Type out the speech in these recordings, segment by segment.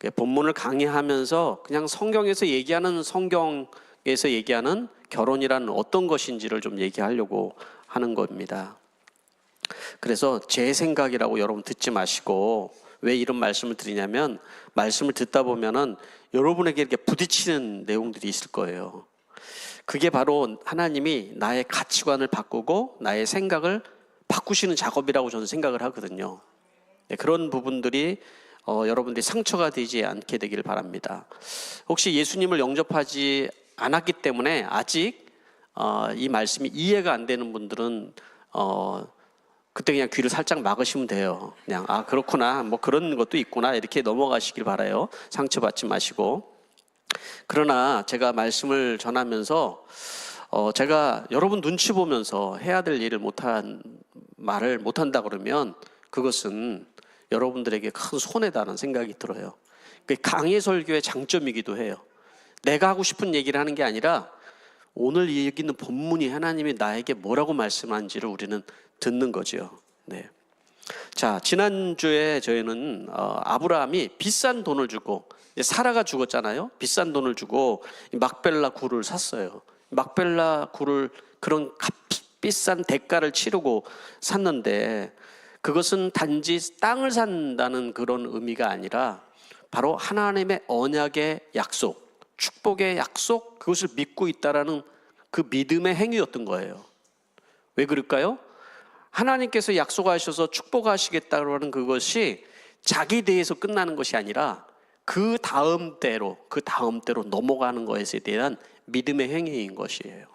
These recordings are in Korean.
본문을 강의하면서 그냥 성경에서 얘기하는 결혼이란 어떤 것인지를 좀 얘기하려고 하는 겁니다. 그래서 제 생각이라고 여러분 듣지 마시고, 왜 이런 말씀을 드리냐면, 말씀을 듣다 보면은 여러분에게 이렇게 부딪히는 내용들이 있을 거예요. 그게 바로 하나님이 나의 가치관을 바꾸고 나의 생각을 바꾸시는 작업이라고 저는 생각을 하거든요. 그런 부분들이 여러분들이 상처가 되지 않게 되기를 바랍니다. 혹시 예수님을 영접하지 않았기 때문에 아직 이 말씀이 이해가 안 되는 분들은 그때 그냥 귀를 살짝 막으시면 돼요. 그냥 그렇구나, 뭐 그런 것도 있구나, 이렇게 넘어가시길 바라요. 상처받지 마시고. 그러나 제가 말씀을 전하면서 제가 여러분 눈치 보면서 해야 될 일을 말을 못한다 그러면 그것은 여러분들에게 큰 손해다는 생각이 들어요. 강의 설교의 장점이기도 해요. 내가 하고 싶은 얘기를 하는 게 아니라 오늘 읽는 본문이 하나님이 나에게 뭐라고 말씀하는지를 우리는 듣는 거죠. 네. 자, 지난주에 저희는 아브라함이 비싼 돈을 주고, 사라가 죽었잖아요. 비싼 돈을 주고 막벨라 굴을 샀어요. 막벨라 굴을 그런 비싼 대가를 치르고 샀는데, 그것은 단지 땅을 산다는 그런 의미가 아니라 바로 하나님의 언약의 약속, 축복의 약속, 그것을 믿고 있다라는 그 믿음의 행위였던 거예요. 왜 그럴까요? 하나님께서 약속하셔서 축복하시겠다고 하는 그것이 자기 대해서 끝나는 것이 아니라 그 다음 때로 넘어가는 것에 대한 믿음의 행위인 것이에요.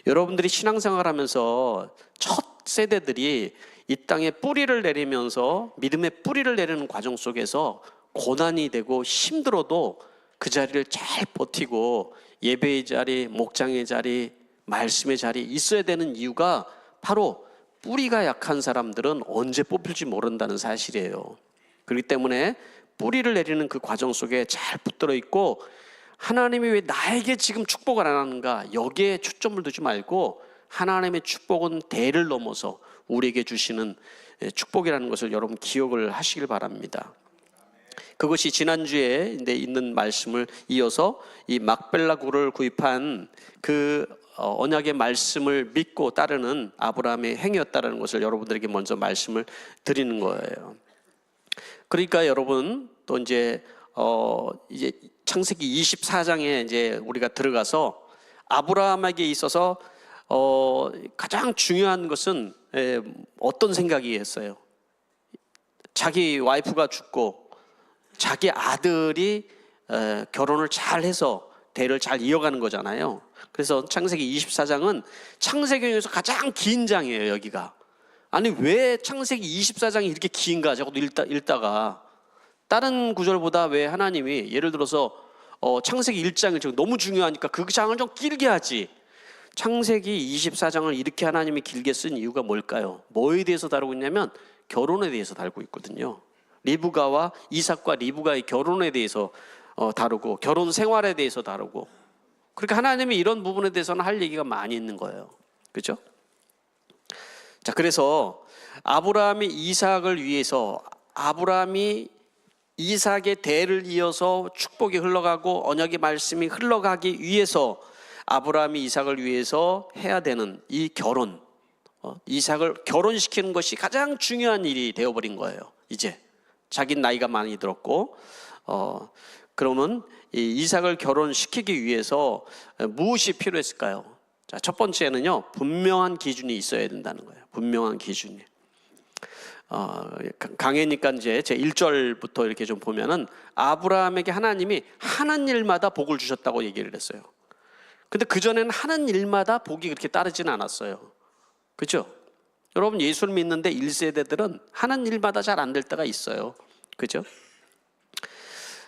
여러분들이 신앙생활 하면서 첫 세대들이 이 땅에 뿌리를 내리면서 믿음의 뿌리를 내리는 과정 속에서 고난이 되고 힘들어도 그 자리를 잘 버티고 예배의 자리, 목장의 자리, 말씀의 자리 있어야 되는 이유가 바로 뿌리가 약한 사람들은 언제 뽑힐지 모른다는 사실이에요. 그렇기 때문에 뿌리를 내리는 그 과정 속에 잘 붙들어 있고, 하나님이 왜 나에게 지금 축복을 안 하는가, 여기에 초점을 두지 말고 하나님의 축복은 대를 넘어서 우리에게 주시는 축복이라는 것을 여러분 기억을 하시길 바랍니다. 그것이 지난주에 있는 말씀을 이어서 이 막벨라 굴을 구입한 그 언약의 말씀을 믿고 따르는 아브라함의 행위였다는 것을 여러분들에게 먼저 말씀을 드리는 거예요. 그러니까 여러분 또 이제 창세기 24장에 이제 우리가 들어가서 아브라함에게 있어서 가장 중요한 것은 어떤 생각이었어요? 자기 와이프가 죽고 자기 아들이 결혼을 잘 해서 대를 잘 이어가는 거잖아요. 그래서 창세기 24장은 창세기 중에서 가장 긴 장이에요. 여기가. 아니 왜 창세기 24장이 이렇게 긴가 자꾸 읽다가 다른 구절보다 왜 하나님이 예를 들어서 창세기 1장을 지금 너무 중요하니까 그 장을 좀 길게 하지, 창세기 24장을 이렇게 하나님이 길게 쓴 이유가 뭘까요? 뭐에 대해서 다루고 있냐면 결혼에 대해서 다루고 있거든요. 리브가와 이삭과 리브가의 결혼에 대해서 다루고 결혼 생활에 대해서 다루고, 그러니까 하나님이 이런 부분에 대해서는 할 얘기가 많이 있는 거예요. 그렇죠? 자, 그래서 아브라함이 이삭을 위해서, 아브라함이 이삭의 대를 이어서 축복이 흘러가고 언약의 말씀이 흘러가기 위해서 아브라함이 이삭을 위해서 해야 되는 이 결혼, 이삭을 결혼시키는 것이 가장 중요한 일이 되어버린 거예요. 이제 자기 나이가 많이 들었고, 그러면 이 이삭을 결혼시키기 위해서 무엇이 필요했을까요? 자, 첫 번째는요, 분명한 기준이 있어야 된다는 거예요. 분명한 기준이. 강해니까 이제 제 1절부터 이렇게 좀 보면은 아브라함에게 하나님이 하는 일마다 복을 주셨다고 얘기를 했어요. 근데 그전에는 하는 일마다 복이 그렇게 따르지는 않았어요. 그렇죠? 여러분 예수를 믿는데 1세대들은 하는 일마다 잘 안 될 때가 있어요. 그렇죠?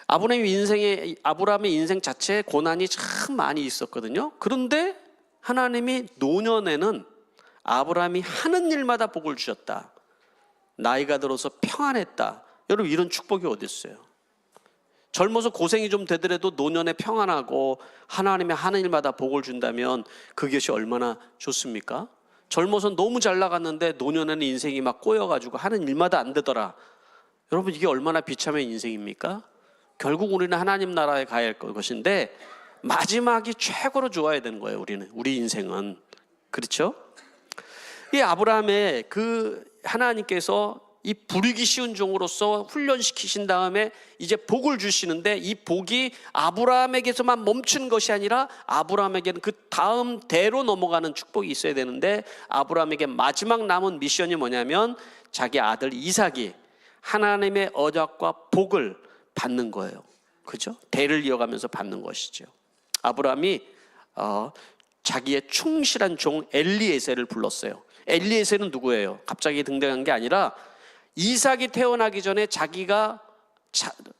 아브라함의 인생 자체에 고난이 참 많이 있었거든요. 그런데 하나님이 노년에는 아브라함이 하는 일마다 복을 주셨다. 나이가 들어서 평안했다. 여러분 이런 축복이 어디 있어요? 젊어서 고생이 좀 되더라도 노년에 평안하고 하나님의 하는 일마다 복을 준다면 그것이 얼마나 좋습니까? 젊어서 너무 잘 나갔는데 노년에는 인생이 막 꼬여가지고 하는 일마다 안 되더라. 여러분 이게 얼마나 비참한 인생입니까? 결국 우리는 하나님 나라에 가야 할 것인데 마지막이 최고로 좋아야 되는 거예요. 우리 인생은. 그렇죠? 이 아브라함의 그 하나님께서 이 부리기 쉬운 종으로서 훈련시키신 다음에 이제 복을 주시는데, 이 복이 아브라함에게서만 멈추는 것이 아니라 아브라함에게는 그 다음 대로 넘어가는 축복이 있어야 되는데, 아브라함에게 마지막 남은 미션이 뭐냐면 자기 아들 이삭이 하나님의 언약과 복을 받는 거예요. 그죠? 대를 이어가면서 받는 것이죠. 아브라함이 자기의 충실한 종 엘리에셀을 불렀어요. 엘리에셀은 누구예요? 갑자기 등장한 게 아니라 이삭이 태어나기 전에 자기가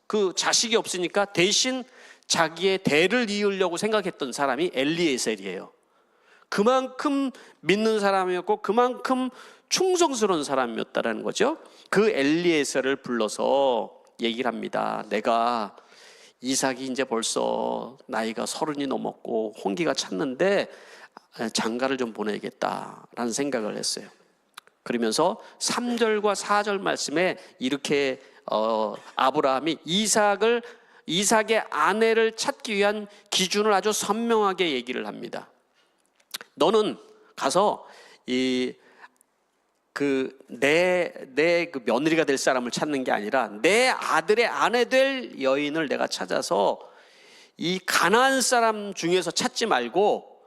그 자식이 없으니까 대신 자기의 대를 이으려고 생각했던 사람이 엘리에셀이에요. 그만큼 믿는 사람이었고 그만큼 충성스러운 사람이었다라는 거죠. 그 엘리에셀을 불러서 얘기를 합니다. 내가 이삭이 이제 벌써 나이가 30이 넘었고 홍기가 찼는데 장가를 좀 보내야겠다라는 생각을 했어요. 그러면서 3절과 4절 말씀에 이렇게 아브라함이 이삭의 아내를 찾기 위한 기준을 아주 선명하게 얘기를 합니다. 너는 가서 그 며느리가 될 사람을 찾는 게 아니라 내 아들의 아내 될 여인을 내가 찾아서 이 가나안 사람 중에서 찾지 말고,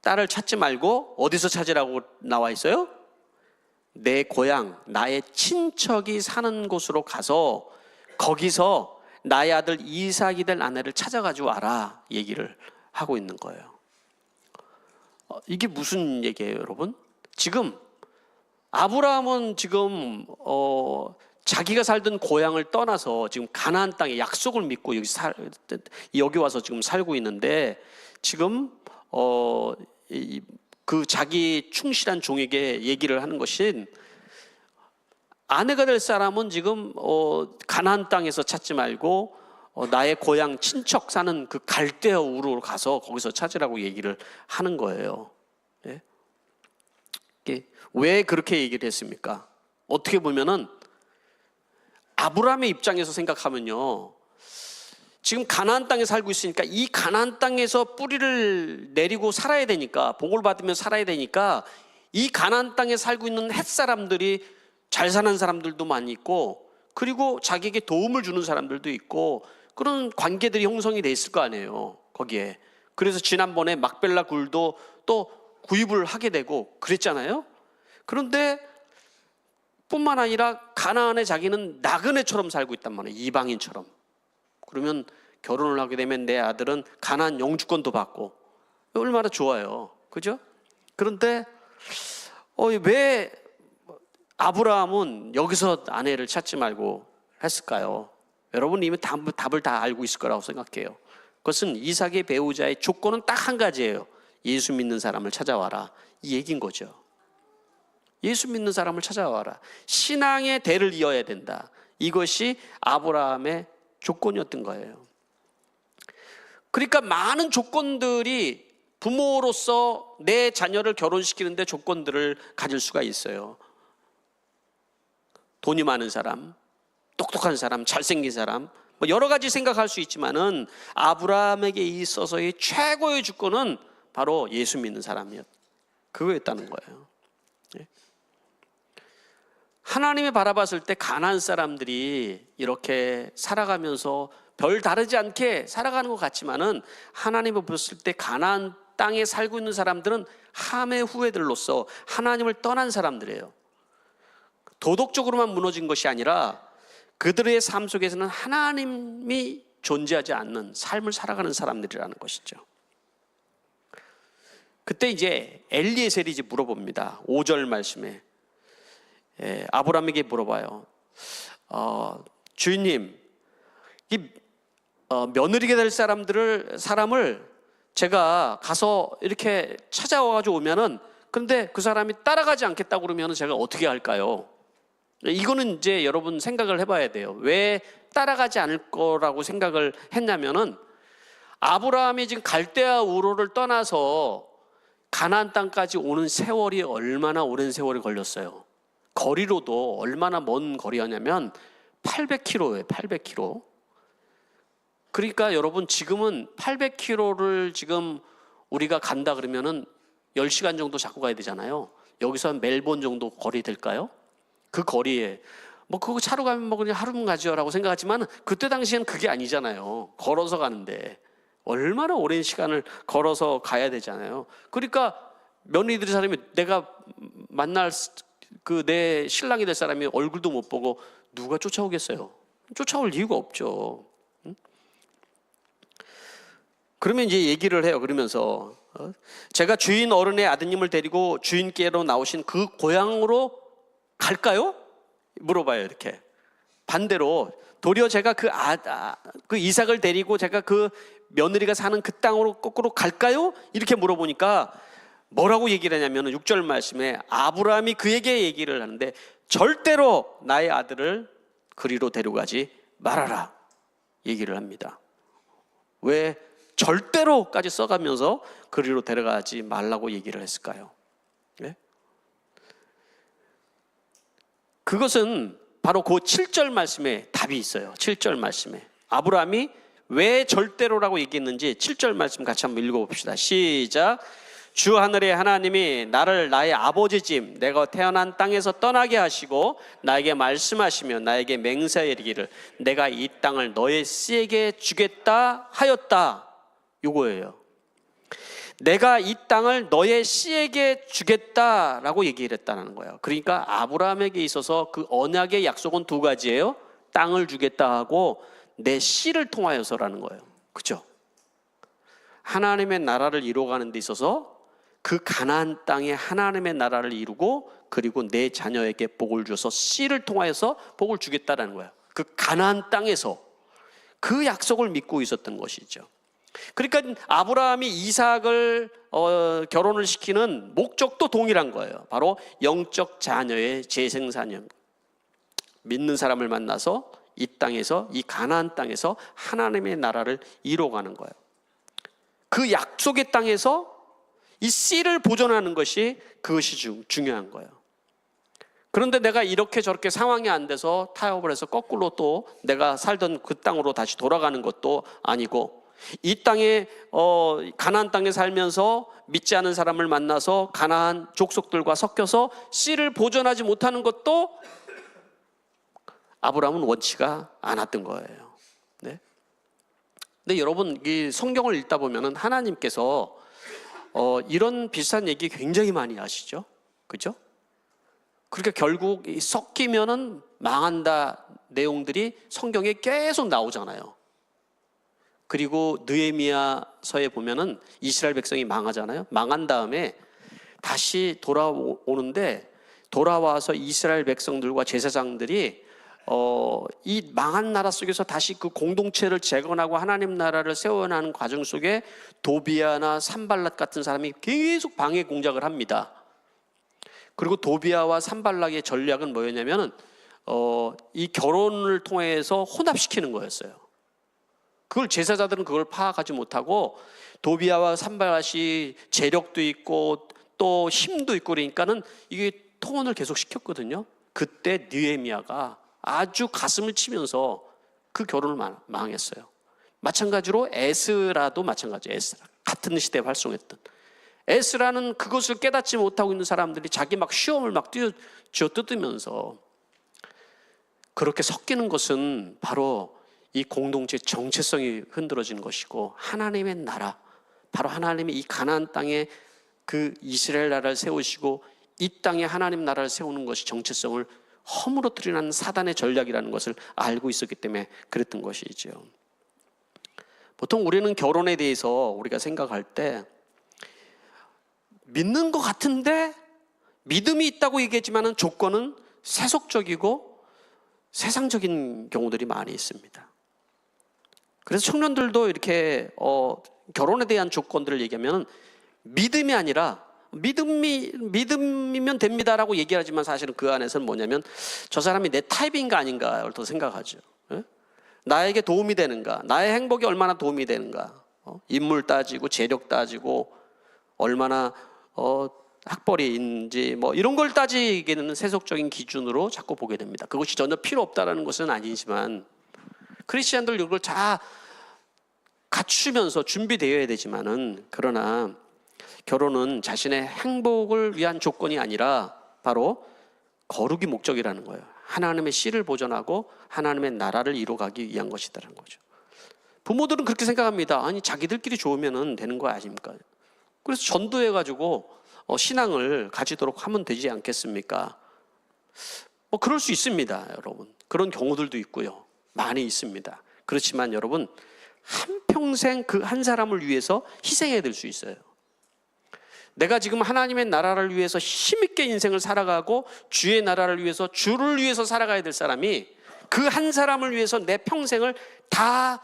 딸을 찾지 말고 어디서 찾으라고 나와 있어요? 내 고향, 나의 친척이 사는 곳으로 가서 거기서 나의 아들 이삭이 될 아내를 찾아가지고 와라 얘기를 하고 있는 거예요. 이게 무슨 얘기예요, 여러분? 지금 아브라함은 지금 자기가 살던 고향을 떠나서 지금 가나안 땅에 약속을 믿고 여기 와서 지금 살고 있는데, 지금 그 자기 충실한 종에게 얘기를 하는 것은 아내가 될 사람은 지금 가나안 땅에서 찾지 말고 나의 고향 친척 사는 그 갈대아 우르로 가서 거기서 찾으라고 얘기를 하는 거예요. 예? 왜 그렇게 얘기를 했습니까? 어떻게 보면은 아브라함의 입장에서 생각하면요, 지금 가나안 땅에 살고 있으니까 이 가나안 땅에서 뿌리를 내리고 살아야 되니까, 복을 받으며 살아야 되니까 이 가나안 땅에 살고 있는 햇사람들이 잘 사는 사람들도 많이 있고, 그리고 자기에게 도움을 주는 사람들도 있고, 그런 관계들이 형성이 돼 있을 거 아니에요, 거기에. 그래서 지난번에 막벨라 굴도 또 구입을 하게 되고 그랬잖아요. 그런데 뿐만 아니라 가나안에 자기는 나그네처럼 살고 있단 말이에요, 이방인처럼. 그러면 결혼을 하게 되면 내 아들은 가나안 영주권도 받고 얼마나 좋아요, 그죠? 그런데 왜 아브라함은 여기서 아내를 찾지 말고 했을까요? 여러분 이미 답을 다 알고 있을 거라고 생각해요. 그것은 이삭의 배우자의 조건은 딱 한 가지예요. 예수 믿는 사람을 찾아와라, 이 얘기인 거죠. 예수 믿는 사람을 찾아와라, 신앙의 대를 이어야 된다, 이것이 아브라함의 조건이었던 거예요. 그러니까 많은 조건들이 부모로서 내 자녀를 결혼시키는데 조건들을 가질 수가 있어요. 돈이 많은 사람, 똑똑한 사람, 잘생긴 사람, 여러 가지 생각할 수 있지만은 아브라함에게 있어서의 최고의 조건은 바로 예수 믿는 그거였다는 거예요. 하나님이 바라봤을 때 가나안 사람들이 이렇게 살아가면서 별 다르지 않게 살아가는 것 같지만은, 하나님을 봤을 때 가나안 땅에 살고 있는 사람들은 함의 후예들로서 하나님을 떠난 사람들이에요. 도덕적으로만 무너진 것이 아니라 그들의 삶 속에서는 하나님이 존재하지 않는 삶을 살아가는 사람들이라는 것이죠. 그때 이제 엘리에셀이 이제 물어봅니다. 5절 말씀에 아브라함에게 물어봐요. 주인님, 이 며느리가 될 사람을 제가 가서 이렇게 찾아와가지고 오면은, 근데 그 사람이 따라가지 않겠다고 그러면 제가 어떻게 할까요? 이거는 이제 여러분 생각을 해봐야 돼요. 왜 따라가지 않을 거라고 생각을 했냐면은, 아브라함이 지금 갈대아 우르를 떠나서 가나안 땅까지 오는 세월이 얼마나 오랜 세월이 걸렸어요. 거리로도 얼마나 먼 거리였냐면 800km예요. 800km. 그러니까 여러분 지금은 800km를 지금 우리가 간다 그러면은 10시간 정도 잡고 가야 되잖아요. 여기서 한 멜번 정도 거리 될까요? 그 거리에 뭐 그거 차로 가면 뭐 그냥 하루면 가죠라고 생각하지만 그때 당시엔 그게 아니잖아요. 걸어서 가는데 얼마나 오랜 시간을 걸어서 가야 되잖아요. 그러니까 며느리들의 사람이 내가 만날 그 내 신랑이 될 사람이 얼굴도 못 보고 누가 쫓아오겠어요? 쫓아올 이유가 없죠. 그러면 이제 얘기를 해요. 그러면서 제가 주인 어른의 아드님을 데리고 주인께로 나오신 그 고향으로 갈까요? 물어봐요. 이렇게 반대로 도리어 제가 그 이삭을 데리고 제가 그 며느리가 사는 그 땅으로 거꾸로 갈까요? 이렇게 물어보니까 뭐라고 얘기를 하냐면 6절 말씀에 아브라함이 그에게 얘기를 하는데 절대로 나의 아들을 그리로 데려가지 말아라 얘기를 합니다. 왜 절대로까지 써가면서 그리로 데려가지 말라고 얘기를 했을까요? 네? 그것은 바로 그 7절 말씀에 답이 있어요. 7절 말씀에 아브라함이 왜 절대로라고 얘기했는지 7절 말씀 같이 한번 읽어봅시다. 시작. 주 하늘의 하나님이 나를 나의 아버지 집 내가 태어난 땅에서 떠나게 하시고 나에게 말씀하시며 나에게 맹세하여 이르기를 내가 이 땅을 너의 씨에게 주겠다 하였다. 요거예요. 내가 이 땅을 너의 씨에게 주겠다라고 얘기를 했다는 거예요. 그러니까 아브라함에게 있어서 그 언약의 약속은 두 가지예요. 땅을 주겠다 하고 내 씨를 통하여서라는 거예요. 그렇죠? 하나님의 나라를 이루어가는 데 있어서 그 가나안 땅에 하나님의 나라를 이루고 그리고 내 자녀에게 복을 주어서 씨를 통하여서 복을 주겠다라는 거예요. 그 가나안 땅에서 그 약속을 믿고 있었던 것이죠. 그러니까 아브라함이 이삭을 결혼을 시키는 목적도 동일한 거예요. 바로 영적 자녀의 재생산형. 믿는 사람을 만나서 이 땅에서 이 가나안 땅에서 하나님의 나라를 이루어가는 거예요. 그 약속의 땅에서 이 씨를 보존하는 것이 그것이 중요한 거예요. 그런데 내가 이렇게 저렇게 상황이 안 돼서 타협을 해서 거꾸로 또 내가 살던 그 땅으로 다시 돌아가는 것도 아니고 이 땅에 가나안 땅에 살면서 믿지 않은 사람을 만나서 가나안 족속들과 섞여서 씨를 보존하지 못하는 것도 아브라함은 원치가 않았던 거예요. 네? 근데 여러분 이 성경을 읽다 보면은 하나님께서 이런 비슷한 얘기 굉장히 많이 하시죠, 그죠? 그러니까 결국 섞이면은 망한다 내용들이 성경에 계속 나오잖아요. 그리고 느헤미야서에 보면은 이스라엘 백성이 망하잖아요. 망한 다음에 다시 돌아오는데 돌아와서 이스라엘 백성들과 제사장들이 이 망한 나라 속에서 다시 그 공동체를 재건하고 하나님 나라를 세워나가는 과정 속에 도비아나 산발랏 같은 사람이 계속 방해 공작을 합니다. 그리고 도비아와 산발락의 전략은 뭐였냐면은 이 결혼을 통해서 혼합시키는 거였어요. 그걸 제사자들은 그걸 파악하지 못하고 도비아와 산발랏이 재력도 있고 또 힘도 있고 그러니까는 이게 통혼을 계속 시켰거든요. 그때 느헤미야가 아주 가슴을 치면서 그 결혼을 망했어요. 마찬가지로 에스라도 마찬가지예요. 에스라 같은 시대에 활동했던 에스라는 그것을 깨닫지 못하고 있는 사람들이 자기 막 시험을 막 쥐어뜯으면서 그렇게 섞이는 것은 바로 이 공동체 정체성이 흔들어지는 것이고 하나님의 나라, 바로 하나님이 이 가나안 땅에 그 이스라엘 나라를 세우시고 이 땅에 하나님 나라를 세우는 것이 정체성을 허물어뜨리는 사단의 전략이라는 것을 알고 있었기 때문에 그랬던 것이죠. 보통 우리는 결혼에 대해서 우리가 생각할 때 믿는 것 같은데 믿음이 있다고 얘기했지만 조건은 세속적이고 세상적인 경우들이 많이 있습니다. 그래서 청년들도 이렇게 결혼에 대한 조건들을 얘기하면 믿음이 아니라 믿음이면 됩니다라고 얘기하지만 사실은 그 안에서는 뭐냐면 저 사람이 내 타입인가 아닌가를 더 생각하죠. 예? 나에게 도움이 되는가, 나의 행복에 얼마나 도움이 되는가, 인물 따지고 재력 따지고 얼마나 학벌이 있는지 뭐 이런 걸 따지기에는 세속적인 기준으로 자꾸 보게 됩니다. 그것이 전혀 필요 없다라는 것은 아니지만 크리스천들 이걸 다 갖추면서 준비되어야 되지만은, 그러나 결혼은 자신의 행복을 위한 조건이 아니라 바로 거룩이 목적이라는 거예요. 하나님의 씨를 보존하고 하나님의 나라를 이루어가기 위한 것이라는 거죠. 부모들은 그렇게 생각합니다. 아니, 자기들끼리 좋으면 되는 거 아닙니까? 그래서 전도해가지고 신앙을 가지도록 하면 되지 않겠습니까? 그럴 수 있습니다, 여러분. 그런 경우들도 있고요. 많이 있습니다. 그렇지만 여러분, 한평생 그 한 사람을 위해서 희생해야 될 수 있어요. 내가 지금 하나님의 나라를 위해서 힘있게 인생을 살아가고 주의 나라를 위해서, 주를 위해서 살아가야 될 사람이 그 한 사람을 위해서 내 평생을 다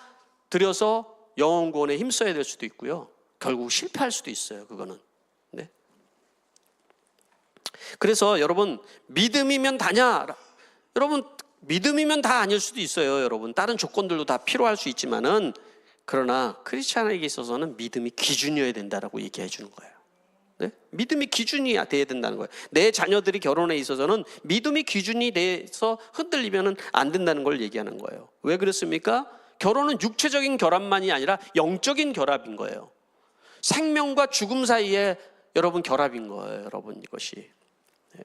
들여서 영혼 구원에 힘써야 될 수도 있고요. 결국 실패할 수도 있어요, 그거는. 네. 그래서 여러분, 믿음이면 다냐? 여러분, 믿음이면 다 아닐 수도 있어요, 여러분. 다른 조건들도 다 필요할 수 있지만은, 그러나 크리스찬에게 있어서는 믿음이 기준이어야 된다라고 얘기해 주는 거예요. 네? 믿음이 기준이 돼야 된다는 거예요. 내 자녀들이 결혼에 있어서는 믿음이 기준이 돼서 흔들리면 안 된다는 걸 얘기하는 거예요. 왜 그렇습니까? 결혼은 육체적인 결합만이 아니라 영적인 결합인 거예요. 생명과 죽음 사이에 여러분 결합인 거예요, 여러분. 이것이. 네.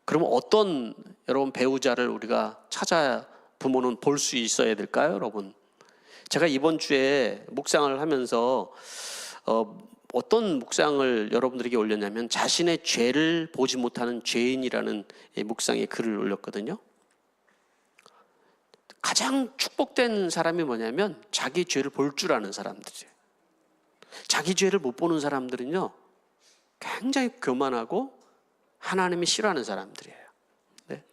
그러면 어떤 여러분 배우자를 우리가 찾아야 부모는 볼 수 있어야 될까요, 여러분? 제가 이번 주에 묵상을 하면서 어떤 묵상을 여러분들에게 올렸냐면, 자신의 죄를 보지 못하는 죄인이라는 묵상의 글을 올렸거든요. 가장 축복된 사람이 뭐냐면 자기 죄를 볼 줄 아는 사람들이에요. 자기 죄를 못 보는 사람들은요, 굉장히 교만하고 하나님이 싫어하는 사람들이에요. 네?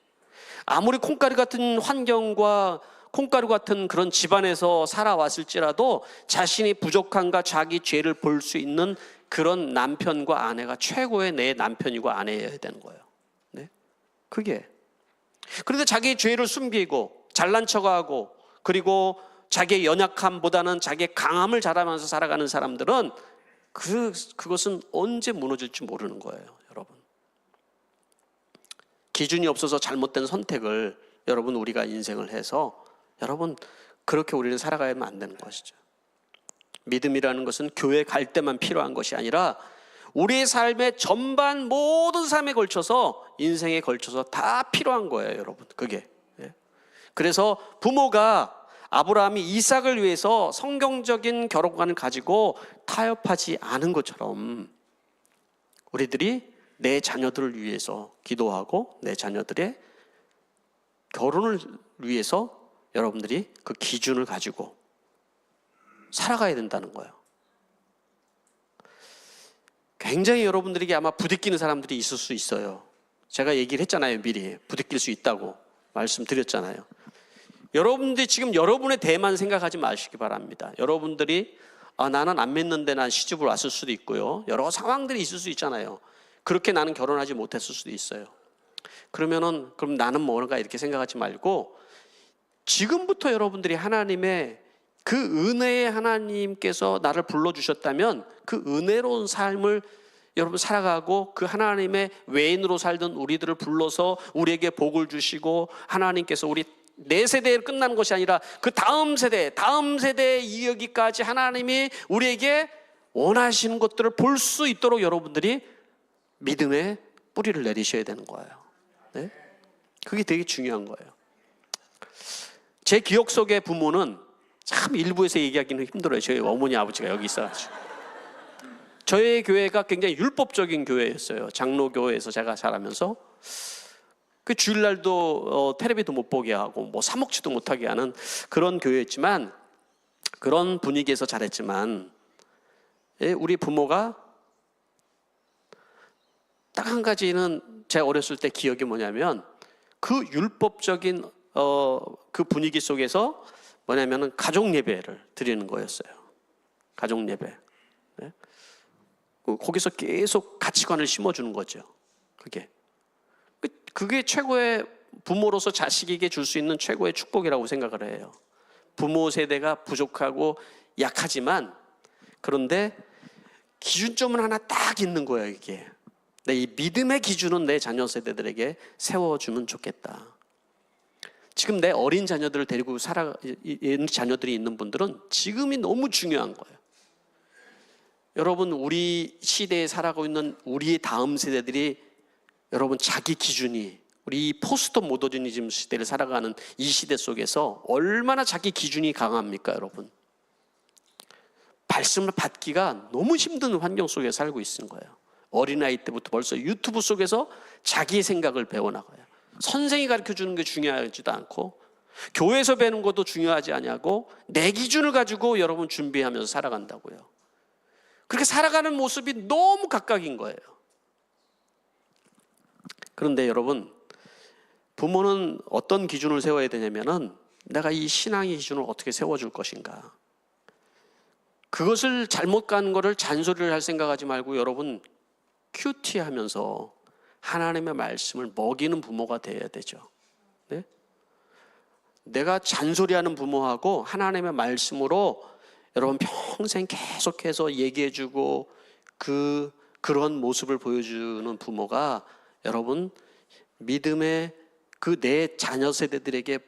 아무리 콩가루 같은 환경과 콩가루 같은 그런 집안에서 살아왔을지라도 자신이 부족함과 자기 죄를 볼 수 있는 그런 남편과 아내가 최고의 내 남편이고 아내여야 되는 거예요. 네? 그게. 그런데 자기 죄를 숨기고 잘난 척하고, 그리고 자기의 연약함보다는 자기의 강함을 자랑하면서 살아가는 사람들은 그것은 언제 무너질지 모르는 거예요, 여러분. 기준이 없어서 잘못된 선택을 여러분 우리가 인생을 해서 여러분 그렇게 우리는 살아가야만 안 되는 것이죠. 믿음이라는 것은 교회 갈 때만 필요한 것이 아니라 우리의 삶의 전반 모든 삶에 걸쳐서, 인생에 걸쳐서 다 필요한 거예요, 여러분. 그게. 그래서 부모가 아브라함이 이삭을 위해서 성경적인 결혼관을 가지고 타협하지 않은 것처럼 우리들이 내 자녀들을 위해서 기도하고 내 자녀들의 결혼을 위해서 여러분들이 그 기준을 가지고 살아가야 된다는 거예요. 굉장히 여러분들에게 아마 부딪히는 사람들이 있을 수 있어요. 제가 얘기를 했잖아요, 미리. 부딪힐 수 있다고 말씀드렸잖아요. 여러분들이 지금 여러분의 대만 생각하지 마시기 바랍니다. 여러분들이 나는 안 믿는데 난 시집을 왔을 수도 있고요. 여러 상황들이 있을 수 있잖아요. 그렇게 나는 결혼하지 못했을 수도 있어요. 그럼 나는 뭔가 이렇게 생각하지 말고, 지금부터 여러분들이 하나님의 그 은혜의 하나님께서 나를 불러주셨다면 그 은혜로운 삶을 여러분 살아가고, 그 하나님의 외인으로 살던 우리들을 불러서 우리에게 복을 주시고, 하나님께서 우리 내 세대에 끝나는 것이 아니라 그 다음 세대에 이어기까지 하나님이 우리에게 원하시는 것들을 볼 수 있도록 여러분들이 믿음의 뿌리를 내리셔야 되는 거예요. 네? 그게 되게 중요한 거예요. 제 기억 속의 부모는 참 일부에서 얘기하기는 힘들어요. 저희 어머니 아버지가 여기 있어가지고. 저희 교회가 굉장히 율법적인 교회였어요. 장로교회에서 제가 자라면서 그 주일날도 텔레비도 못 보게 하고 뭐 사 먹지도 못하게 하는 그런 교회였지만, 그런 분위기에서 자랐지만, 우리 부모가 딱 한 가지는 제 어렸을 때 기억이 뭐냐면, 그 율법적인 그 분위기 속에서 뭐냐면은 가족 예배를 드리는 거였어요. 가족 예배. 네? 거기서 계속 가치관을 심어주는 거죠. 그게 최고의 부모로서 자식에게 줄 수 있는 최고의 축복이라고 생각을 해요. 부모 세대가 부족하고 약하지만, 그런데 기준점은 하나 딱 있는 거예요, 이게. 이 믿음의 기준은 내 자녀 세대들에게 세워주면 좋겠다. 지금 내 어린 자녀들을 데리고 자녀들이 있는 분들은 지금이 너무 중요한 거예요. 여러분, 우리 시대에 살아가고 있는 우리의 다음 세대들이 여러분 자기 기준이, 우리 포스트 모더니즘 시대를 살아가는 이 시대 속에서 얼마나 자기 기준이 강합니까, 여러분? 말씀을 받기가 너무 힘든 환경 속에 살고 있는 거예요. 어린아이 때부터 벌써 유튜브 속에서 자기의 생각을 배워나가요. 선생이 가르쳐주는 게 중요하지도 않고 교회에서 배우는 것도 중요하지 않냐고 내 기준을 가지고 여러분 준비하면서 살아간다고요. 그렇게 살아가는 모습이 너무 각각인 거예요. 그런데 여러분, 부모는 어떤 기준을 세워야 되냐면은 내가 이 신앙의 기준을 어떻게 세워줄 것인가. 그것을 잘못 가는 거를 잔소리를 할 생각하지 말고 여러분 큐티하면서 하나님의 말씀을 먹이는 부모가 되어야 되죠. 네? 내가 잔소리하는 부모하고 하나님의 말씀으로 여러분 평생 계속해서 얘기해주고 그런 모습을 보여주는 부모가 여러분 믿음의 그 내 자녀 세대들에게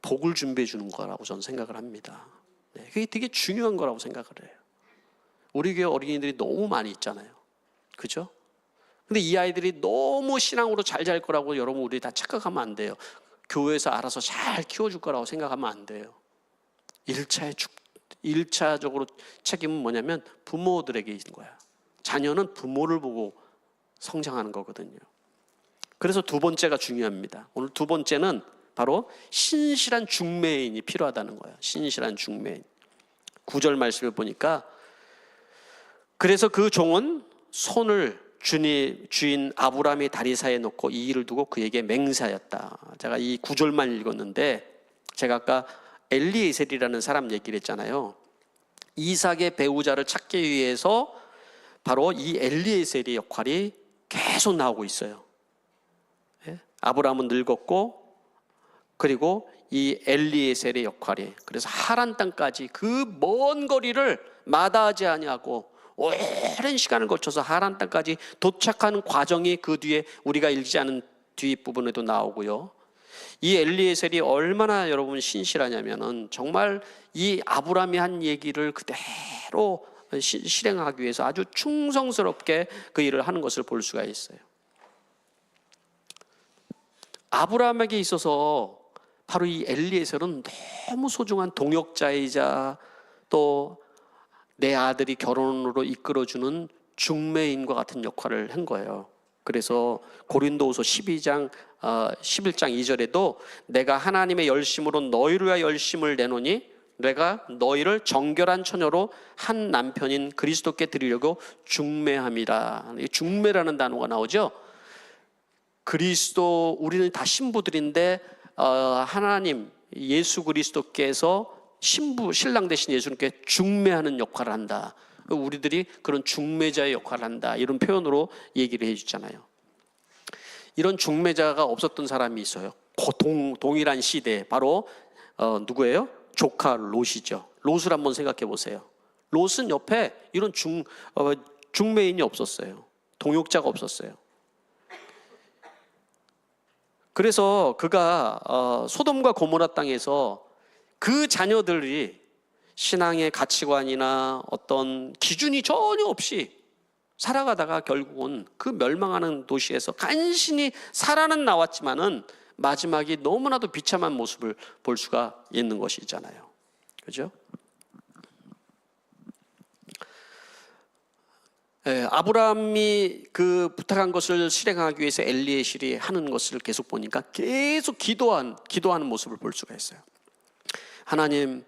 복을 준비해 주는 거라고 저는 생각을 합니다. 네, 그게 되게 중요한 거라고 생각을 해요. 우리 교회 어린이들이 너무 많이 있잖아요. 그죠? 근데 이 아이들이 너무 신앙으로 잘 잘 거라고 여러분 우리 다 착각하면 안 돼요. 교회에서 알아서 잘 키워줄 거라고 생각하면 안 돼요. 1차적으로 책임은 뭐냐면 부모들에게 있는 거야. 자녀는 부모를 보고 성장하는 거거든요. 그래서 두 번째가 중요합니다. 오늘 두 번째는 바로 신실한 중매인이 필요하다는 거예요. 신실한 중매인. 9절 말씀을 보니까 그래서 그 종은 손을 주인 아브라함의 다리 사이에 놓고 이 일을 두고 그에게 맹세하였다. 제가 이 9절만 읽었는데 제가 아까 엘리에셀이라는 사람 얘기를 했잖아요. 이삭의 배우자를 찾기 위해서 바로 이 엘리에셀의 역할이 계속 나오고 있어요. 아브라함은 늙었고 그리고 이 엘리에셀의 역할이, 그래서 하란 땅까지 그 먼 거리를 마다하지 아니하고 오랜 시간을 거쳐서 하란 땅까지 도착하는 과정이 그 뒤에 우리가 읽지 않은 뒷부분에도 나오고요. 이 엘리에셀이 얼마나 여러분 신실하냐면은 정말 이 아브라함이 한 얘기를 그대로 실행하기 위해서 아주 충성스럽게 그 일을 하는 것을 볼 수가 있어요. 아브라함에게 있어서 바로 이 엘리에셀은 너무 소중한 동역자이자 또 내 아들이 결혼으로 이끌어주는 중매인과 같은 역할을 한 거예요. 그래서 고린도후서 11장 2절에도 내가 하나님의 열심으로 너희를 위하여 열심을 내노니 내가 너희를 정결한 처녀로 한 남편인 그리스도께 드리려고 중매함이라. 중매라는 단어가 나오죠. 그리스도, 우리는 다 신부들인데 하나님 예수 그리스도께서 신랑 대신 예수님께 중매하는 역할을 한다. 우리들이 그런 중매자의 역할을 한다. 이런 표현으로 얘기를 해주잖아요. 이런 중매자가 없었던 사람이 있어요. 동일한 시대에 바로 누구예요? 조카 롯이죠. 롯을 한번 생각해 보세요. 롯은 옆에 이런 중매인이 없었어요. 동역자가 없었어요. 그래서 그가 소돔과 고모라 땅에서 그 자녀들이 신앙의 가치관이나 어떤 기준이 전혀 없이 살아가다가 결국은 그 멸망하는 도시에서 간신히 살아는 나왔지만은 마지막이 너무나도 비참한 모습을 볼 수가 있는 것이잖아요. 그죠? 아브라함이 그 부탁한 것을 실행하기 위해서 엘리에셀이 하는 것을 계속 보니까 계속 기도하는 모습을 볼 수가 있어요. 하나님,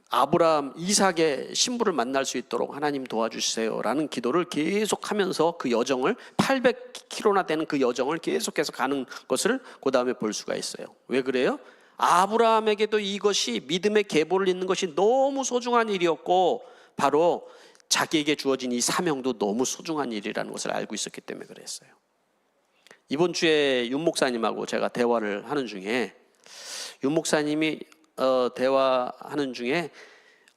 아브라함, 이삭의 신부를 만날 수 있도록 하나님 도와주세요라는 기도를 계속하면서 그 여정을 800km나 되는 그 여정을 계속해서 가는 것을 그 다음에 볼 수가 있어요. 왜 그래요? 아브라함에게도 이것이 믿음의 계보를 잇는 것이 너무 소중한 일이었고 바로 자기에게 주어진 이 사명도 너무 소중한 일이라는 것을 알고 있었기 때문에 그랬어요. 이번 주에 윤 목사님하고 제가 대화를 하는 중에 윤 목사님이 대화하는 중에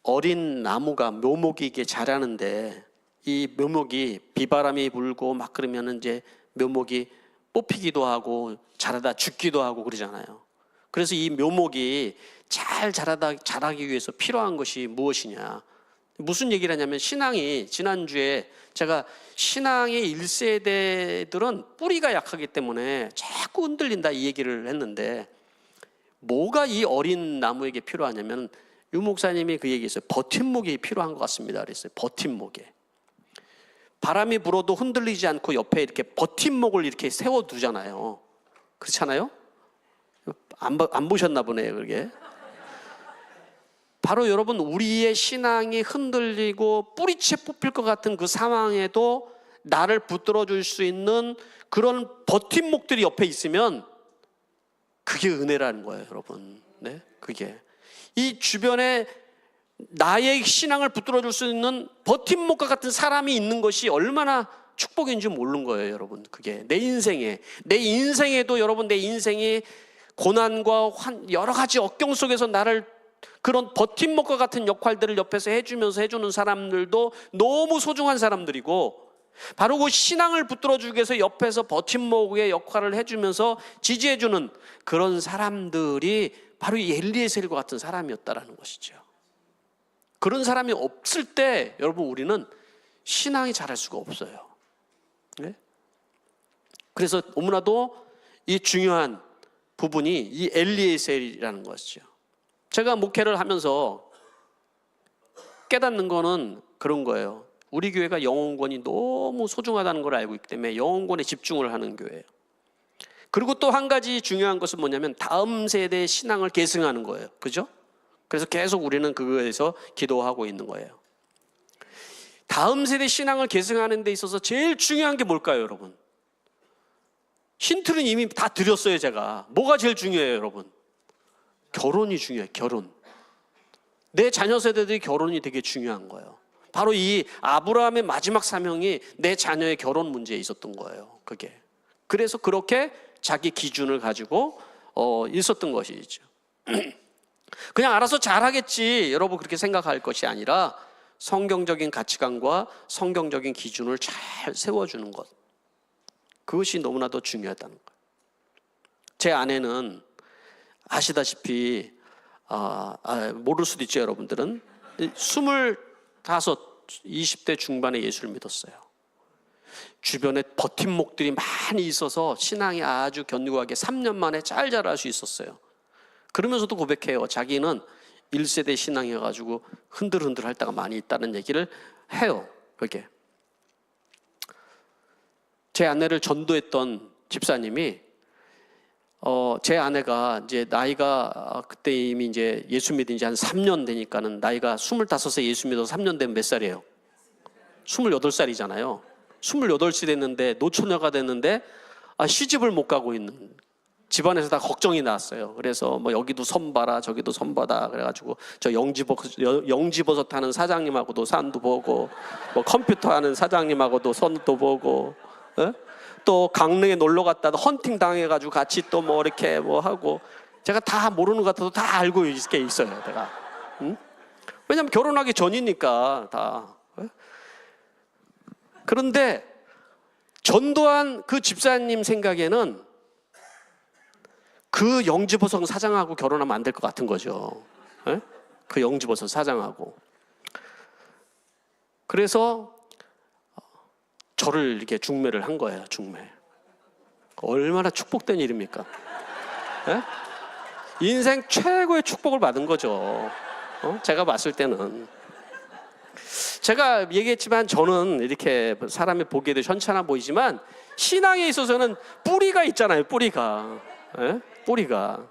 어린 나무가 묘목이 이게 자라는데 이 묘목이 비바람이 불고 막 그러면 이제 묘목이 뽑히기도 하고 자라다 죽기도 하고 그러잖아요. 그래서 이 묘목이 잘 자라기 위해서 필요한 것이 무엇이냐. 무슨 얘기를 하냐면, 신앙이, 지난주에 제가 신앙의 1세대들은 뿌리가 약하기 때문에 자꾸 흔들린다 이 얘기를 했는데, 뭐가 이 어린 나무에게 필요하냐면, 유 목사님이 그 얘기했어요. 버팀목이 필요한 것 같습니다 그랬어요. 버팀목이. 바람이 불어도 흔들리지 않고 옆에 이렇게 버팀목을 이렇게 세워두잖아요. 그렇잖아요? 안 보셨나 보네요 그게. 바로 여러분, 우리의 신앙이 흔들리고 뿌리채 뽑힐 것 같은 그 상황에도 나를 붙들어 줄 수 있는 그런 버팀목들이 옆에 있으면 그게 은혜라는 거예요 여러분. 네, 그게 이 주변에 나의 신앙을 붙들어 줄 수 있는 버팀목과 같은 사람이 있는 것이 얼마나 축복인지 모르는 거예요 여러분. 그게 내 인생에도 여러분, 내 인생이 고난과 여러 가지 역경 속에서 나를 그런 버팀목과 같은 역할들을 옆에서 해주면서 해주는 사람들도 너무 소중한 사람들이고, 바로 그 신앙을 붙들어 주기 위해서 옆에서 버팀목의 역할을 해주면서 지지해주는 그런 사람들이 바로 이 엘리에셀과 같은 사람이었다라는 것이죠. 그런 사람이 없을 때 여러분, 우리는 신앙이 자랄 수가 없어요. 네? 그래서 너무나도 이 중요한 부분이 이 엘리에셀이라는 것이죠. 제가 목회를 하면서 깨닫는 거는 그런 거예요. 우리 교회가 영혼권이 너무 소중하다는 걸 알고 있기 때문에 영혼권에 집중을 하는 교회예요. 그리고 또 한 가지 중요한 것은 뭐냐면, 다음 세대의 신앙을 계승하는 거예요. 그죠? 그래서 계속 우리는 그거에서 기도하고 있는 거예요. 다음 세대 신앙을 계승하는 데 있어서 제일 중요한 게 뭘까요 여러분? 힌트는 이미 다 드렸어요 제가. 뭐가 제일 중요해요 여러분? 결혼이 중요해요. 결혼. 내 자녀 세대들이 결혼이 되게 중요한 거예요. 바로 이 아브라함의 마지막 사명이 내 자녀의 결혼 문제에 있었던 거예요. 그게. 그래서 그렇게 자기 기준을 가지고 있었던 것이죠. 그냥 알아서 잘하겠지 여러분 그렇게 생각할 것이 아니라, 성경적인 가치관과 성경적인 기준을 잘 세워주는 것, 그것이 너무나도 중요하다는 거예요. 제 아내는 아시다시피 모를 수도 있죠 여러분들은, 25, 20대 중반에 예수를 믿었어요. 주변에 버팀목들이 많이 있어서 신앙이 아주 견고하게 3년 만에 잘 자랄 수 있었어요. 그러면서도 고백해요. 자기는 1세대 신앙이어가지고 흔들흔들 할 때가 많이 있다는 얘기를 해요. 그게 제 아내를 전도했던 집사님이, 제 아내가 이제 나이가 그때 이미 이제 예수 믿은 지 한 3년 되니까는, 나이가 25세 예수 믿어서 3년 되면 몇 살이에요? 28살이잖아요. 28이 됐는데, 노처녀가 됐는데 시집을 못 가고 있는, 집안에서 다 걱정이 났어요. 그래서 뭐 여기도 선봐라 저기도 선봐라 그래가지고, 저 영지버섯 하는 사장님하고도 산도 보고, 뭐 컴퓨터 하는 사장님하고도 선도 보고, 또 강릉에 놀러 갔다 헌팅 당해가지고 같이 또 뭐 이렇게 뭐 하고, 제가 다 모르는 것 같아도 다 알고 있어요 내가. 왜냐면 결혼하기 전이니까 다. 그런데 전도한 그 집사님 생각에는 그 영지버섯 사장하고 결혼하면 안 될 것 같은 거죠. 그 영지버섯 사장하고. 그래서 저를 이렇게 중매를 한 거예요. 중매. 얼마나 축복된 일입니까? 인생 최고의 축복을 받은 거죠. 제가 봤을 때는. 제가 얘기했지만 저는 이렇게 사람이 보기에도 현찮아 보이지만, 신앙에 있어서는 뿌리가 있잖아요. 뿌리가. 뿌리가.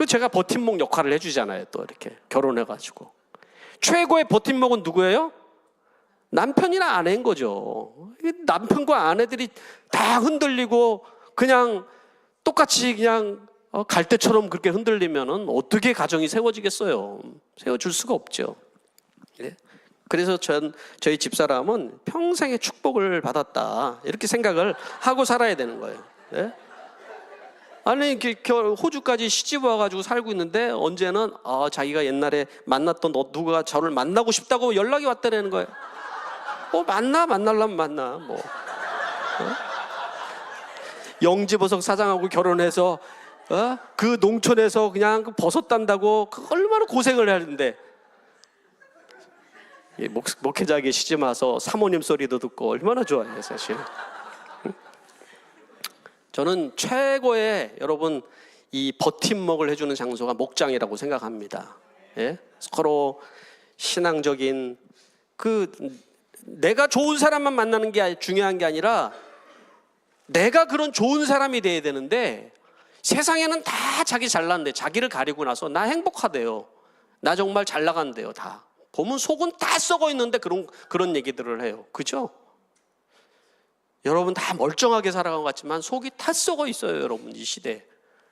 제가 버팀목 역할을 해주잖아요. 또 이렇게 결혼해가지고. 최고의 버팀목은 누구예요? 남편이나 아내인 거죠. 남편과 아내들이 다 흔들리고 그냥 똑같이 그냥 갈대처럼 그렇게 흔들리면은 어떻게 가정이 세워지겠어요? 세워줄 수가 없죠. 그래서 저희 집사람은 평생의 축복을 받았다 이렇게 생각을 하고 살아야 되는 거예요. 아니 호주까지 시집 와가지고 살고 있는데, 언제는 자기가 옛날에 만났던 누가 저를 만나고 싶다고 연락이 왔다는 거예요. 만나려면 만나. 영지버섯 사장하고 결혼해서 그 농촌에서 그냥 그 버섯 딴다고 얼마나 고생을 하는데, 목회자 계시지 마서 사모님 소리도 듣고 얼마나 좋아요 사실. 저는 최고의 여러분 이 버팀목을 해주는 장소가 목장이라고 생각합니다. 예? 서로 신앙적인 내가 좋은 사람만 만나는 게 중요한 게 아니라 내가 그런 좋은 사람이 돼야 되는데, 세상에는 다 자기 잘났는데 자기를 가리고 나서 나 행복하대요, 나 정말 잘 나간대요. 다 보면 속은 다 썩어 있는데 그런 얘기들을 해요. 그죠? 여러분 다 멀쩡하게 살아간 것 같지만 속이 다 썩어 있어요. 여러분 이 시대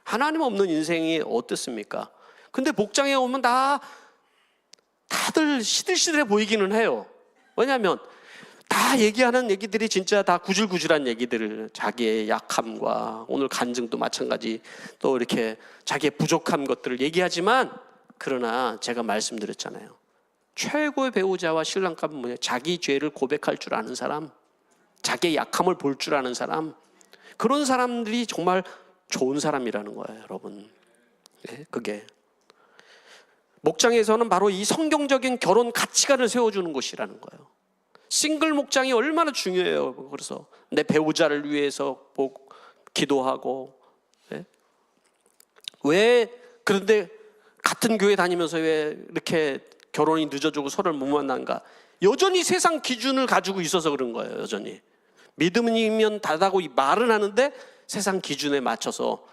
하나님 없는 인생이 어떻습니까? 근데 목장에 오면 다들 시들시들해 보이기는 해요. 왜냐하면 다 얘기하는 얘기들이 진짜 다 구질구질한 얘기들을, 자기의 약함과 오늘 간증도 마찬가지, 또 이렇게 자기의 부족한 것들을 얘기하지만, 그러나 제가 말씀드렸잖아요, 최고의 배우자와 신랑감은 뭐냐? 자기 죄를 고백할 줄 아는 사람, 자기의 약함을 볼 줄 아는 사람, 그런 사람들이 정말 좋은 사람이라는 거예요 여러분. 그게 목장에서는 바로 이 성경적인 결혼 가치관을 세워주는 곳이라는 거예요. 싱글 목장이 얼마나 중요해요. 그래서 내 배우자를 위해서 기도하고. 왜 그런데 같은 교회 다니면서 왜 이렇게 결혼이 늦어지고 서로를 못 만난가? 여전히 세상 기준을 가지고 있어서 그런 거예요. 여전히 믿음이면 다다고 말은 하는데 세상 기준에 맞춰서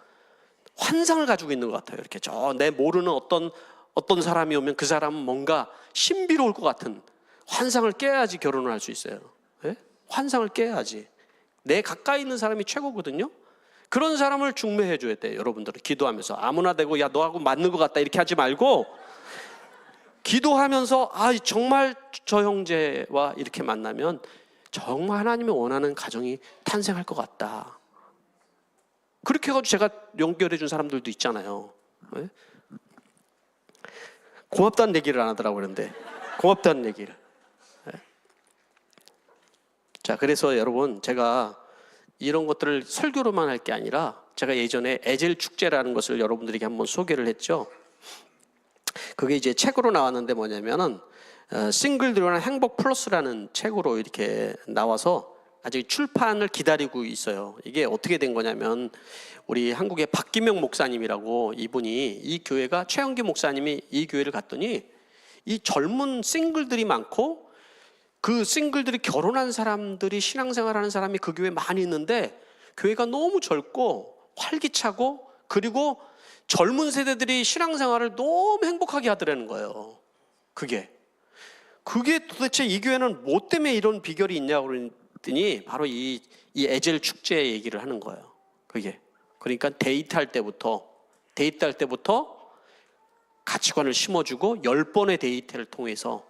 환상을 가지고 있는 것 같아요. 이렇게 내 모르는 어떤 사람이 오면 그 사람은 뭔가 신비로울 것 같은 환상을 깨야지 결혼을 할 수 있어요. 네? 환상을 깨야지. 내 가까이 있는 사람이 최고거든요. 그런 사람을 중매해 줘야 돼요. 여러분들은 기도하면서 아무나 되고 야 너하고 맞는 것 같다 이렇게 하지 말고, 기도하면서 정말 저 형제와 이렇게 만나면 정말 하나님이 원하는 가정이 탄생할 것 같다. 그렇게 해가지고 제가 연결해 준 사람들도 있잖아요. 네? 고맙다는 얘기를 안 하더라고요. 그런데 고맙다는 얘기를. 네? 자, 그래서 여러분 제가 이런 것들을 설교로만 할 게 아니라, 제가 예전에 에젤 축제라는 것을 여러분들에게 한번 소개를 했죠. 그게 이제 책으로 나왔는데 뭐냐면은 싱글들을 위한 행복 플러스라는 책으로 이렇게 나와서 아직 출판을 기다리고 있어요. 이게 어떻게 된 거냐면, 우리 한국의 박기명 목사님이라고, 이분이 이 교회가 최영기 목사님이 이 교회를 갔더니 이 젊은 싱글들이 많고, 그 싱글들이 결혼한 사람들이 신앙생활하는 사람이 그 교회에 많이 있는데, 교회가 너무 젊고 활기차고, 그리고 젊은 세대들이 신앙생활을 너무 행복하게 하더라는 거예요. 그게 도대체 이 교회는 뭐 때문에 이런 비결이 있냐고 그랬더니 바로 이 에젤 축제 얘기를 하는 거예요. 그게 그러니까 데이트할 때부터 가치관을 심어주고 10번의 데이트를 통해서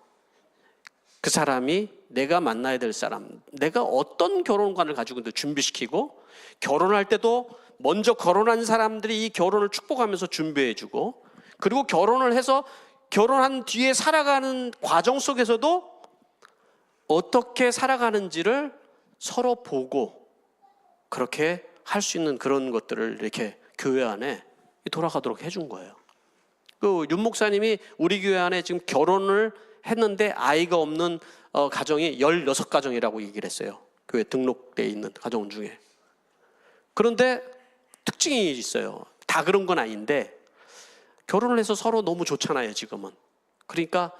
그 사람이 내가 만나야 될 사람, 내가 어떤 결혼관을 가지고 있는지 준비시키고, 결혼할 때도 먼저 결혼한 사람들이 이 결혼을 축복하면서 준비해주고, 그리고 결혼을 해서 결혼한 뒤에 살아가는 과정 속에서도 어떻게 살아가는지를 서로 보고 그렇게 할 수 있는 그런 것들을 이렇게 교회 안에 돌아가도록 해준 거예요. 그 윤 목사님이 우리 교회 안에 지금 결혼을 했는데 아이가 없는 가정이 16가정이라고 얘기를 했어요. 교회 등록되어 있는 가정 중에. 그런데 특징이 있어요. 다 그런 건 아닌데, 결혼을 해서 서로 너무 좋잖아요 지금은. 그러니까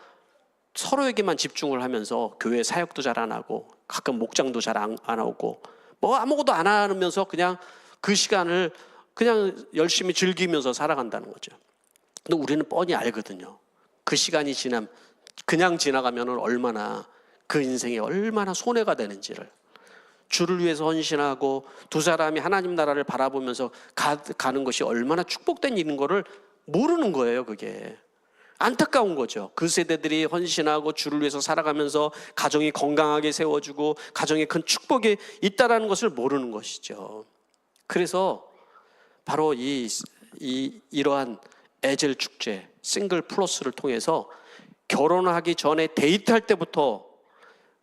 서로에게만 집중을 하면서 교회 사역도 잘 안 하고, 가끔 목장도 잘 안 오고, 뭐 아무것도 안 하면서 그냥 그 시간을 그냥 열심히 즐기면서 살아간다는 거죠. 근데 우리는 뻔히 알거든요. 그 시간이 그냥 지나가면 얼마나 그 인생에 얼마나 손해가 되는지를. 주를 위해서 헌신하고 두 사람이 하나님 나라를 바라보면서 가는 것이 얼마나 축복된 일인 거를 모르는 거예요. 그게 안타까운 거죠. 그 세대들이 헌신하고 주를 위해서 살아가면서 가정이 건강하게 세워주고 가정에 큰 축복이 있다라는 것을 모르는 것이죠. 그래서 바로 이러한 에젤 축제, 싱글 플러스를 통해서 결혼하기 전에 데이트할 때부터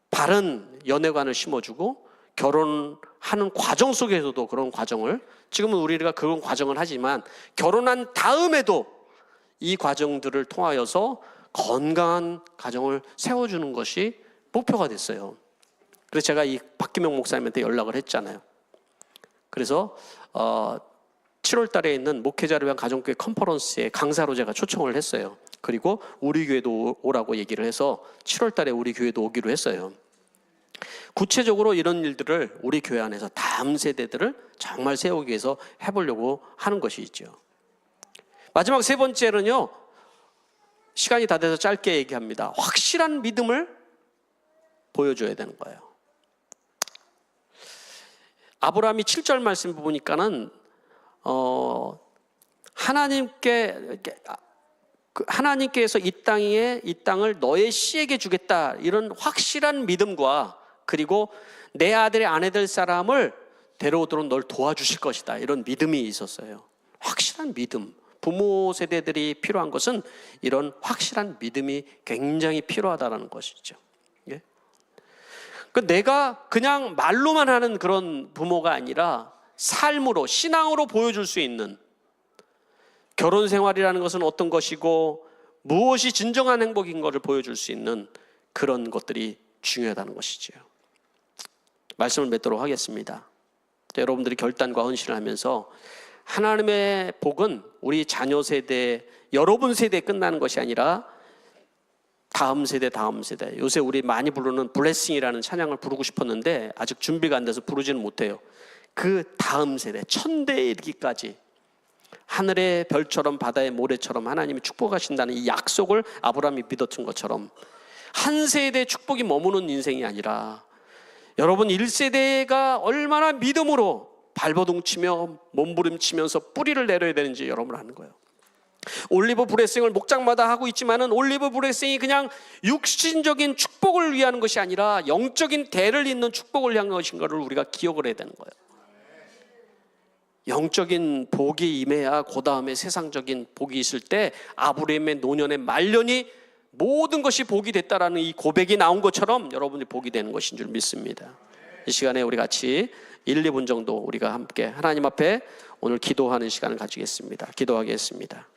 바른 연애관을 심어주고, 결혼을 하는 과정 속에서도 그런 과정을, 지금은 우리가 그런 과정을 하지만 결혼한 다음에도 이 과정들을 통하여서 건강한 가정을 세워주는 것이 목표가 됐어요. 그래서 제가 이 박기명 목사님한테 연락을 했잖아요. 그래서 7월 달에 있는 목회자를 위한 가정교회 컨퍼런스에 강사로 제가 초청을 했어요. 그리고 우리 교회도 오라고 얘기를 해서 7월 달에 우리 교회도 오기로 했어요. 구체적으로 이런 일들을 우리 교회 안에서 다음 세대들을 정말 세우기 위해서 해보려고 하는 것이죠. 마지막 세 번째는요, 시간이 다 돼서 짧게 얘기합니다. 확실한 믿음을 보여줘야 되는 거예요. 아브라함이 7절 말씀 보니까는 하나님께서 이 땅을 너의 씨에게 주겠다, 이런 확실한 믿음과, 그리고 내 아들의 아내 될 사람을 데려오도록 널 도와주실 것이다, 이런 믿음이 있었어요. 확실한 믿음. 부모 세대들이 필요한 것은 이런 확실한 믿음이 굉장히 필요하다는 것이죠. 예? 내가 그냥 말로만 하는 그런 부모가 아니라 삶으로, 신앙으로 보여줄 수 있는, 결혼 생활이라는 것은 어떤 것이고 무엇이 진정한 행복인 것을 보여줄 수 있는 그런 것들이 중요하다는 것이죠. 말씀을 맺도록 하겠습니다. 여러분들이 결단과 헌신을 하면서 하나님의 복은 우리 자녀 세대, 여러분 세대에 끝나는 것이 아니라 다음 세대, 요새 우리 많이 부르는 블레싱이라는 찬양을 부르고 싶었는데 아직 준비가 안 돼서 부르지는 못해요. 그 다음 세대, 천대에 이르기까지 하늘의 별처럼 바다의 모래처럼 하나님이 축복하신다는 이 약속을 아브라함이 믿었던 것처럼, 한 세대의 축복이 머무는 인생이 아니라 여러분 1세대가 얼마나 믿음으로 발버둥치며 몸부림치면서 뿌리를 내려야 되는지 여러분 아는 거예요. 올리브 브레싱을 목장마다 하고 있지만은 올리브 브레싱이 그냥 육신적인 축복을 위한 것이 아니라 영적인 대를 잇는 축복을 향한 것인 것을 우리가 기억을 해야 되는 거예요. 영적인 복이 임해야 그 다음에 세상적인 복이 있을 때 아브라함의 노년의 말년이 모든 것이 복이 됐다라는 이 고백이 나온 것처럼 여러분이 복이 되는 것인 줄 믿습니다. 이 시간에 우리 같이 1, 2분 정도 우리가 함께 하나님 앞에 오늘 기도하는 시간을 가지겠습니다. 기도하겠습니다.